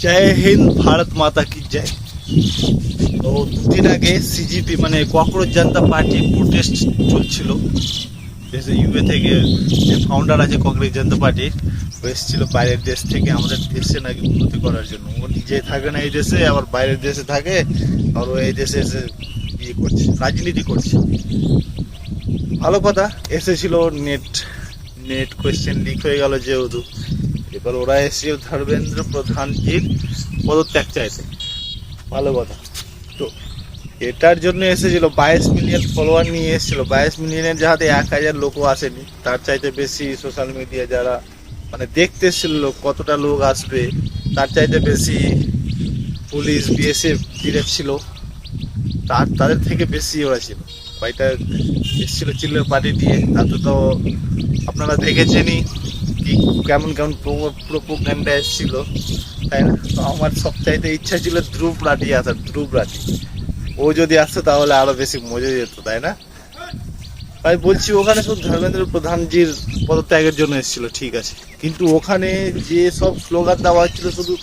জয় হিন্দ, ভারত মাতা কি জয়। তো দুদিন আগে সিজিপি মানে ককরোচ জনতা পার্টি প্রোটেস্ট চলছিল দেশে। ইউএ থেকে যে ফাউন্ডার আছে ককরোচ জনতা পার্টির, ও এসেছিল বাইরের দেশ থেকে আমাদের দেশে নাকি উন্নতি করার জন্য। ও নিজে থাকে না এই দেশে, আবার বাইরের দেশে থাকে, আর ও এই দেশে এসে ইয়ে করছে, রাজনীতি করছে। ভালো কথা, এসেছিল। নেট নেট কোয়েশ্চেন লিক হয়ে গেল যেহেতু, এবার ওরা এসেছিল ধর্মেন্দ্র প্রধানজির পদত্যাগ চাইতে। ভালো কথা। তো এটার জন্য এসেছিল 22 মিলিয়ন ফলোয়ার নিয়ে এসেছিল। 22 মিলিয়নের যাহাতে 1000 লোকও আসেনি, তার চাইতে বেশি সোশ্যাল মিডিয়া যারা মানে দেখতে এসেছিল লোক, কতটা লোক আসবে তার চাইতে বেশি পুলিশ বিএসএফ ডিরেক্ট ছিল, তাদের থেকে বেশি ওরা ছিল। এটা এসেছিল চিল্লার পার্টি দিয়ে। তাতে তো আপনারা দেখেছেনই কি কেমন কেমন প্রোপাগান্ডা এসেছিল, তাই না? তো আমার সবচাইতে ইচ্ছা ছিল ধ্রুব রাঠি আসার, ধ্রুব রাঠি। ও যদি আসতো তাহলে আরো বেশি মজা যেত, তাই না? তাই বলছি, ওখানে শুধু ধর্মেন্দ্র প্রধানজির পদত্যাগের জন্য এসেছিল, ঠিক আছে, কিন্তু ওখানে যে সব স্লোগান দেওয়া হচ্ছিল শুধু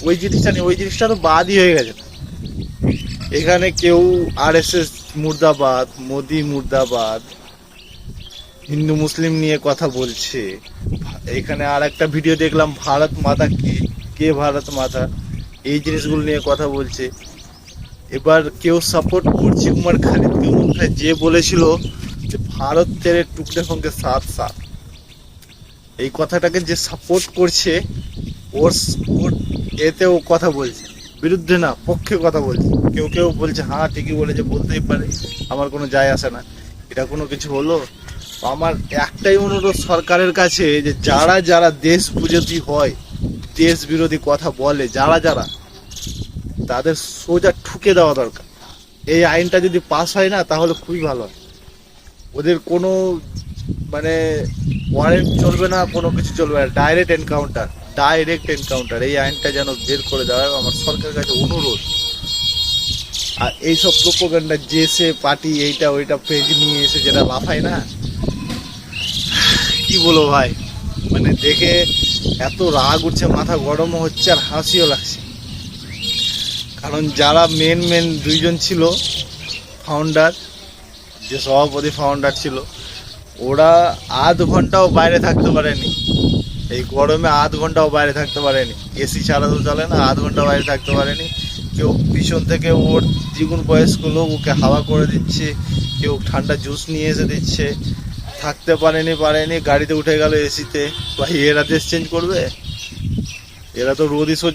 ওই জিনিসটা নেই, ওই জিনিসটা তো বাদই হয়ে গেছে। এখানে কেউ আরএসএস মুর্দাবাদ, মোদি মুর্দাবাদ, হিন্দু মুসলিম নিয়ে কথা বলছে। এখানে আর একটা ভিডিও দেখলাম, ভারত মাতা কে ভারত মাতা, এই জিনিসগুলো নিয়ে কথা বলছে। এবার কেউ সাপোর্ট করছে উমর খালিদকে, যে বলেছিল যে ভারত তেরে টুকরে হোঙ্গে সাথ সাথ, এই কথাটাকে যে সাপোর্ট করছে, ওর এতেও কথা বলছে, বিরুদ্ধে না পক্ষে কথা বলছে। কেউ কেউ বলছে হ্যাঁ ঠিকই বলেছে, বলতেই পারে, আমার কোনো যায় আসে না। এটা কোনো কিছু হলো? আমার একটাই অনুরোধ সরকারের কাছে, যে যারা যারা দেশ বিরোধী হয়, দেশ বিরোধী কথা বলে, যারা যারা, তাদের সোজা ঠুকে দেওয়া দরকার। এই আইনটা যদি পাস হয় না, তাহলে খুবই ভালো হয়। ওদের কোনো মানে ওয়ারেন্ট চলবে না, কোনো কিছু চলবে না, ডাইরেক্ট এনকাউন্টার। এই আইনটা যেন বের করে দেওয়া হয়, আমার সরকারের কাছে অনুরোধ। আর এইসব প্রোপাগান্ডা যে সে পার্টি এইটা ওইটা পেজ নিয়ে এসে যেটা লাফায় না, কি বলবো ভাই, মানে দেখে এত রাগ উঠছে, মাথা গরমও হচ্ছে আর হাসিও লাগছে। কারণ যারা মেন দুইজন ছিল ফাউন্ডার, যে সভাপতি ফাউন্ডার ছিল, ওরা আধ ঘন্টাও বাইরে থাকতে পারেনি, এই গরমে আধ ঘন্টাও বাইরে থাকতে পারেনি। এসি ছাড়া তো চলে না, আধ ঘন্টা বাইরে থাকতে পারেনি। কেউ পিছন থেকে ওর দ্বিগুণ বয়স্ক লোক ওকে হাওয়া করে দিচ্ছে, কেউ ঠান্ডা জুস নিয়ে এসে দিচ্ছে। থাকতে পারেনি, গাড়িতে উঠে গেল এসিতে। ভাই, এরা দেশ চেঞ্জ করবে? এরা তো রোদই সহ্য